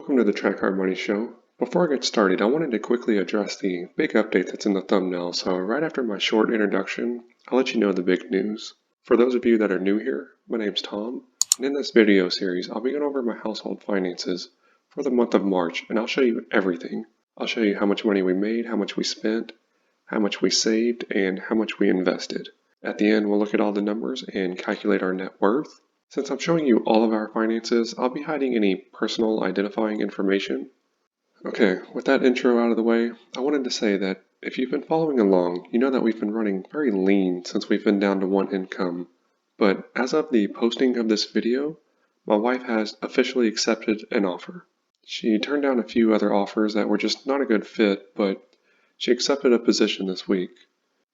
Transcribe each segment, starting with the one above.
Welcome to the Track Hard Money Show. Before I get started, I wanted to quickly address the big update that's in the thumbnail, so right after my short introduction, I'll let you know the big news. For those of you that are new here, my name's Tom, and in this video series, I'll be going over my household finances for the month of March, and I'll show you everything. I'll show you how much money we made, how much we spent, how much we saved, and how much we invested. At the end, we'll look at all the numbers and calculate our net worth. Since I'm showing you all of our finances, I'll be hiding any personal identifying information. Okay, with that intro out of the way, I wanted to say that if you've been following along, you know that we've been running very lean since we've been down to one income. But as of the posting of this video, my wife has officially accepted an offer. She turned down a few other offers that were just not a good fit, but she accepted a position this week.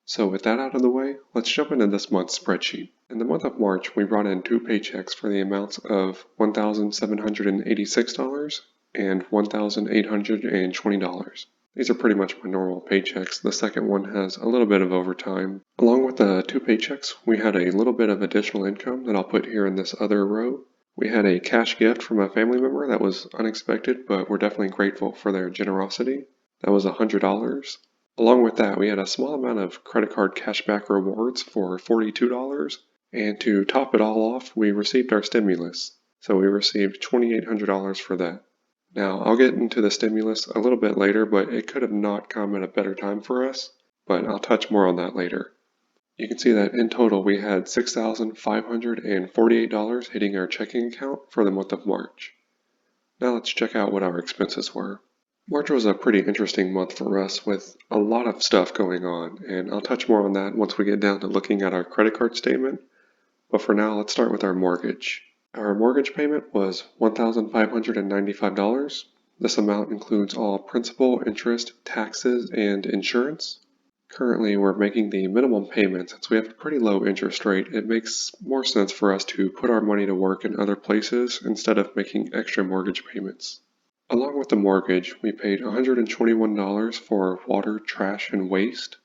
So with that out of the way, let's jump into this month's spreadsheet. In the month of March, we brought in two paychecks for the amounts of $1,786 and $1,820. These are pretty much my normal paychecks. The second one has a little bit of overtime. Along with the two paychecks, we had a little bit of additional income that I'll put here in this other row. We had a cash gift from a family member that was unexpected, but we're definitely grateful for their generosity. That was $100. Along with that, we had a small amount of credit card cashback rewards for $42, and to top it all off, we received our stimulus. So we received $2,800 for that. Now, I'll get into the stimulus a little bit later, but it could have not come at a better time for us, but I'll touch more on that later. You can see that in total we had $6,548 hitting our checking account for the month of March. Now let's check out what our expenses were. March was a pretty interesting month for us with a lot of stuff going on, and I'll touch more on that once we get down to looking at our credit card statement. But for now, let's start with our mortgage. Our mortgage payment was $1,595. This amount includes all principal, interest, taxes, and insurance. Currently, we're making the minimum payment. Since we have a pretty low interest rate, it makes more sense for us to put our money to work in other places instead of making extra mortgage payments. Along with the mortgage, we paid $121 for water, trash, and waste.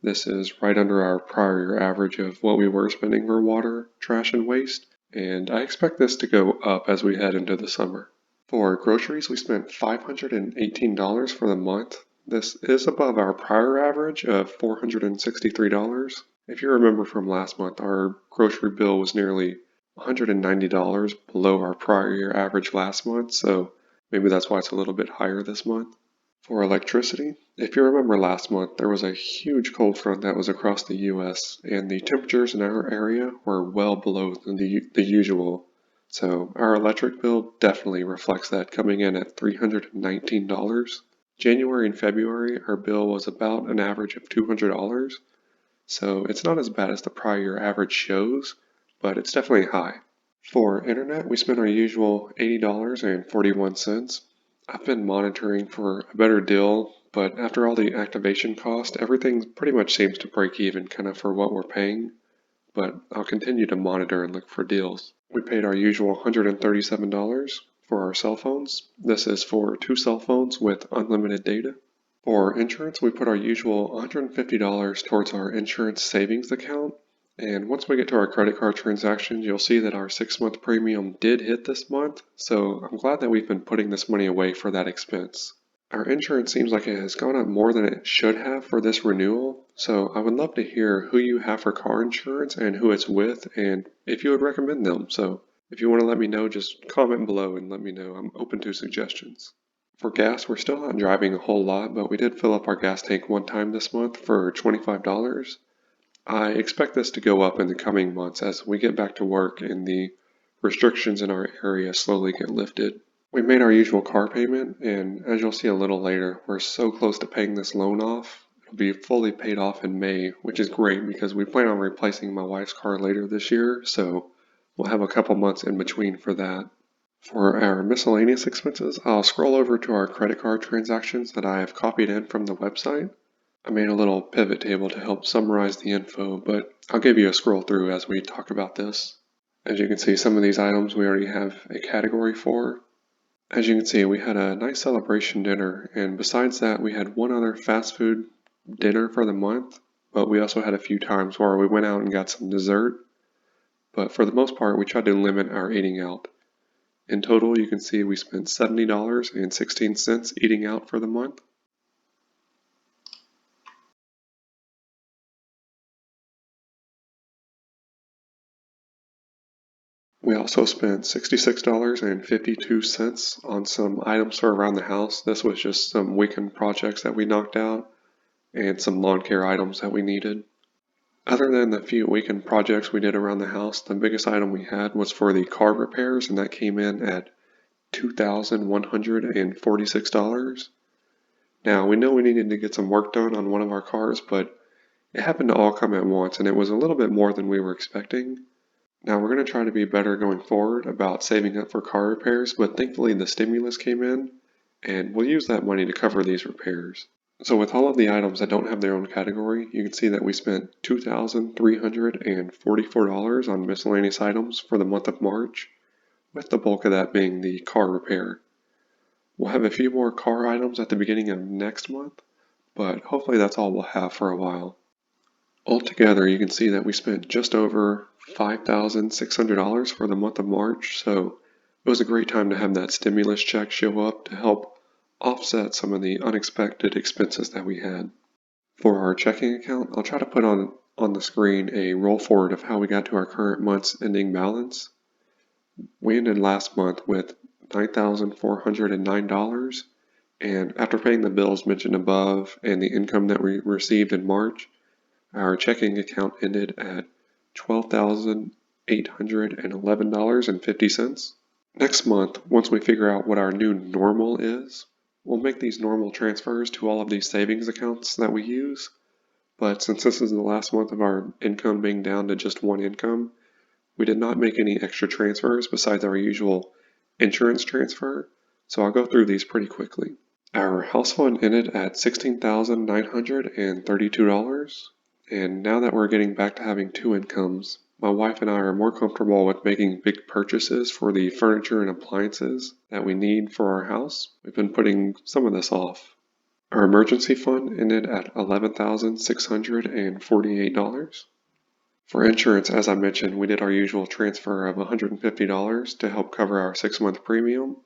This is right under our prior year average of what we were spending for water, trash, and waste, and I expect this to go up as we head into the summer. For groceries, we spent $518 for the month. This is above our prior average of $463. If you remember from last month, our grocery bill was nearly $190 below our prior year average last month, so maybe that's why it's a little bit higher this month. For electricity, if you remember last month, there was a huge cold front that was across the US, and the temperatures in our area were well below the usual. So our electric bill definitely reflects that, coming in at $319. January and February, our bill was about an average of $200. So it's not as bad as the prior year average shows, but it's definitely high. For internet, we spent our usual $80.41. I've been monitoring for a better deal, but after all the activation cost, everything pretty much seems to break even kind of for what we're paying, but I'll continue to monitor and look for deals. We paid our usual $137 for our cell phones. This is for 2 cell phones with unlimited data. For insurance, we put our usual $150 towards our insurance savings account. And once we get to our credit card transactions, you'll see that our 6-month premium did hit this month, so I'm glad that we've been putting this money away for that expense. Our insurance seems like it has gone up more than it should have for this renewal, so I would love to hear who you have for car insurance and who it's with, and if you would recommend them. So if you want to let me know, just comment below and let me know. I'm open to suggestions. For gas, we're still not driving a whole lot, but we did fill up our gas tank one time this month for $25. I expect this to go up in the coming months as we get back to work and the restrictions in our area slowly get lifted. We made our usual car payment, and as you'll see a little later, we're so close to paying this loan off. It'll be fully paid off in May, which is great because we plan on replacing my wife's car later this year, so we'll have a couple months in between for that. For our miscellaneous expenses, I'll scroll over to our credit card transactions that I have copied in from the website. I made a little pivot table to help summarize the info, but I'll give you a scroll through as we talk about this. As you can see, some of these items we already have a category for. As you can see, we had a nice celebration dinner, and besides that, we had one other fast food dinner for the month, but we also had a few times where we went out and got some dessert. But for the most part, we tried to limit our eating out. In total, you can see we spent $70.16 eating out for the month. We also spent $66.52 on some items for around the house. This was just some weekend projects that we knocked out and some lawn care items that we needed. Other than the few weekend projects we did around the house, the biggest item we had was for the car repairs, and that came in at $2,146. Now, we know we needed to get some work done on one of our cars, but it happened to all come at once, and it was a little bit more than we were expecting. Now, we're going to try to be better going forward about saving up for car repairs, but thankfully the stimulus came in, and we'll use that money to cover these repairs. So with all of the items that don't have their own category, you can see that we spent $2,344 on miscellaneous items for the month of March, with the bulk of that being the car repair. We'll have a few more car items at the beginning of next month, but hopefully that's all we'll have for a while. Altogether, you can see that we spent just over $5,600 for the month of March, so it was a great time to have that stimulus check show up to help offset some of the unexpected expenses that we had. For our checking account, I'll try to put on the screen a roll forward of how we got to our current month's ending balance. We ended last month with $9,409, and after paying the bills mentioned above and the income that we received in March, our checking account ended at $12,811.50. Next month, once we figure out what our new normal is, we'll make these normal transfers to all of these savings accounts that we use. But since this is the last month of our income being down to just one income, we did not make any extra transfers besides our usual insurance transfer, so I'll go through these pretty quickly. Our house fund ended at $16,932, and now that we're getting back to having two incomes, my wife and I are more comfortable with making big purchases for the furniture and appliances that we need for our house. We've been putting some of this off. Our emergency fund ended at $11,648. For insurance, as I mentioned, we did our usual transfer of $150 to help cover our 6-month premium.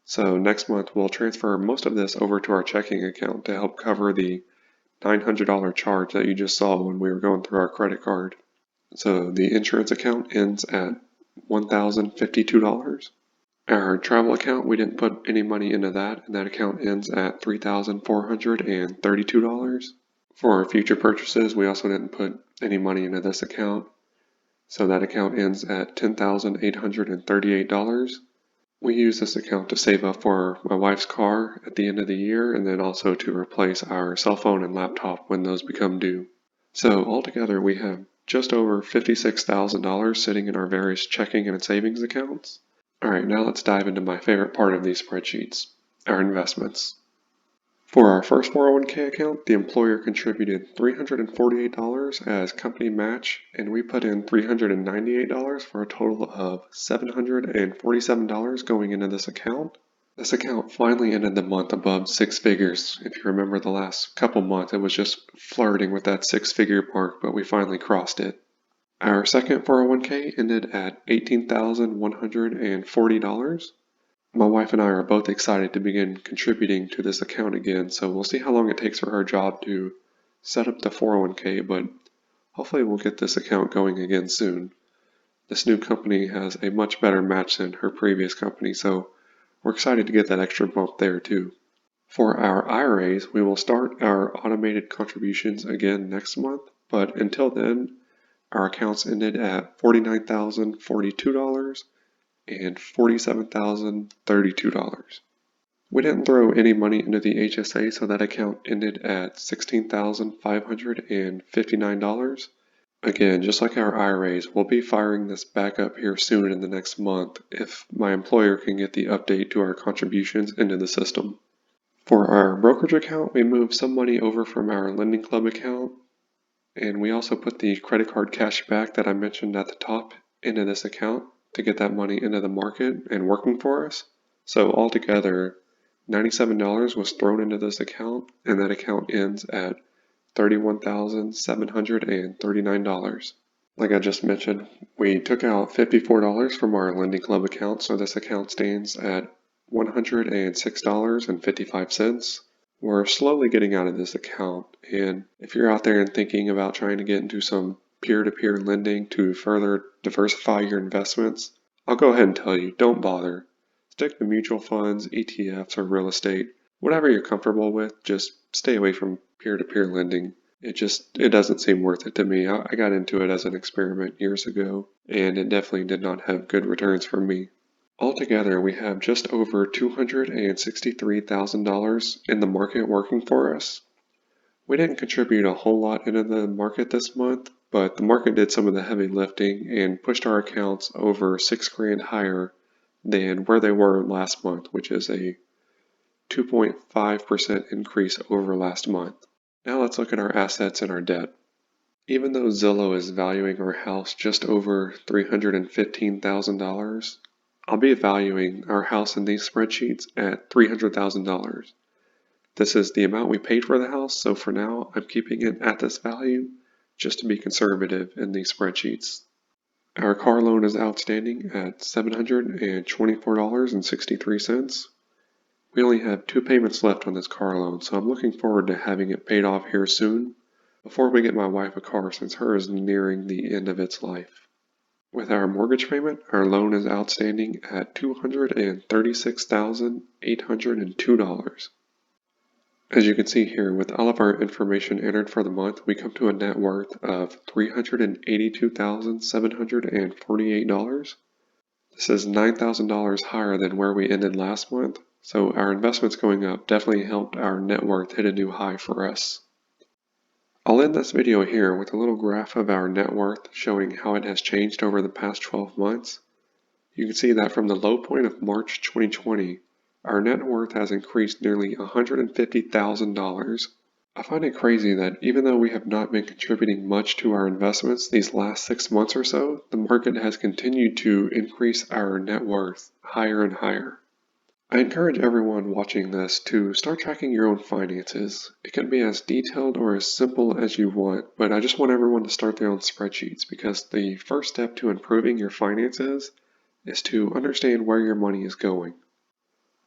So next month we'll transfer most of this over to our checking account to help cover the $900 charge that you just saw when we were going through our credit card. So the insurance account ends at $1,052. Our travel account, we didn't put any money into that, and that account ends at $3,432. For our future purchases, we also didn't put any money into this account, so that account ends at $10,838. We use this account to save up for my wife's car at the end of the year, and then also to replace our cell phone and laptop when those become due. So altogether, we have just over $56,000 sitting in our various checking and savings accounts. Alright, now let's dive into my favorite part of these spreadsheets, our investments. For our first 401k account, the employer contributed $348 as company match, and we put in $398 for a total of $747 going into this account. This account finally ended the month above six figures. If you remember the last couple months, it was just flirting with that six-figure mark, but we finally crossed it. Our second 401k ended at $18,140. My wife and I are both excited to begin contributing to this account again, so we'll see how long it takes for her job to set up the 401k, but hopefully we'll get this account going again soon. This new company has a much better match than her previous company, so we're excited to get that extra bump there too. For our IRAs, we will start our automated contributions again next month, but until then, our accounts ended at $49,042 and $47,032. We didn't throw any money into the HSA, so that account ended at $16,559. Again, just like our IRAs, we'll be firing this back up here soon in the next month if my employer can get the update to our contributions into the system. For our brokerage account, we moved some money over from our lending club account, and we also put the credit card cash back that I mentioned at the top into this account to get that money into the market and working for us. So altogether, $97 was thrown into this account, and that account ends at $31,739. Like I just mentioned, we took out $54 from our lending club account, so this account stands at $106.55. We're slowly getting out of this account, and if you're out there and thinking about trying to get into some peer-to-peer lending to further diversify your investments, I'll go ahead and tell you, don't bother. Stick to mutual funds, ETFs, or real estate. Whatever you're comfortable with, just stay away from peer-to-peer lending. It doesn't seem worth it to me. I got into it as an experiment years ago, and it definitely did not have good returns for me. Altogether, we have just over $263,000 in the market working for us. We didn't contribute a whole lot into the market this month, but the market did some of the heavy lifting and pushed our accounts over $6,000 higher than where they were last month, which is a 2.5% increase over last month. Now let's look at our assets and our debt. Even though Zillow is valuing our house just over $315,000, I'll be valuing our house in these spreadsheets at $300,000. This is the amount we paid for the house, so for now I'm keeping it at this value just to be conservative in these spreadsheets. Our car loan is outstanding at $724.63. We only have 2 payments left on this car loan, so I'm looking forward to having it paid off here soon before we get my wife a car, since hers is nearing the end of its life. With our mortgage payment, our loan is outstanding at $236,802. As you can see here, with all of our information entered for the month, we come to a net worth of $382,748. This is $9,000 higher than where we ended last month, so our investments going up definitely helped our net worth hit a new high for us. I'll end this video here with a little graph of our net worth showing how it has changed over the past 12 months. You can see that from the low point of March 2020, our net worth has increased nearly $150,000. I find it crazy that even though we have not been contributing much to our investments these last 6 months or so, the market has continued to increase our net worth higher and higher. I encourage everyone watching this to start tracking your own finances. It can be as detailed or as simple as you want, but I just want everyone to start their own spreadsheets, because the first step to improving your finances is to understand where your money is going.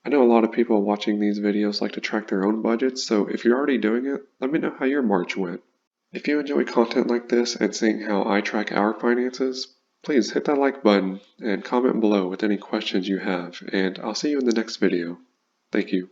I know a lot of people watching these videos like to track their own budgets, so if you're already doing it, let me know how your March went. If you enjoy content like this and seeing how I track our finances, please hit that like button and comment below with any questions you have, and I'll see you in the next video. Thank you.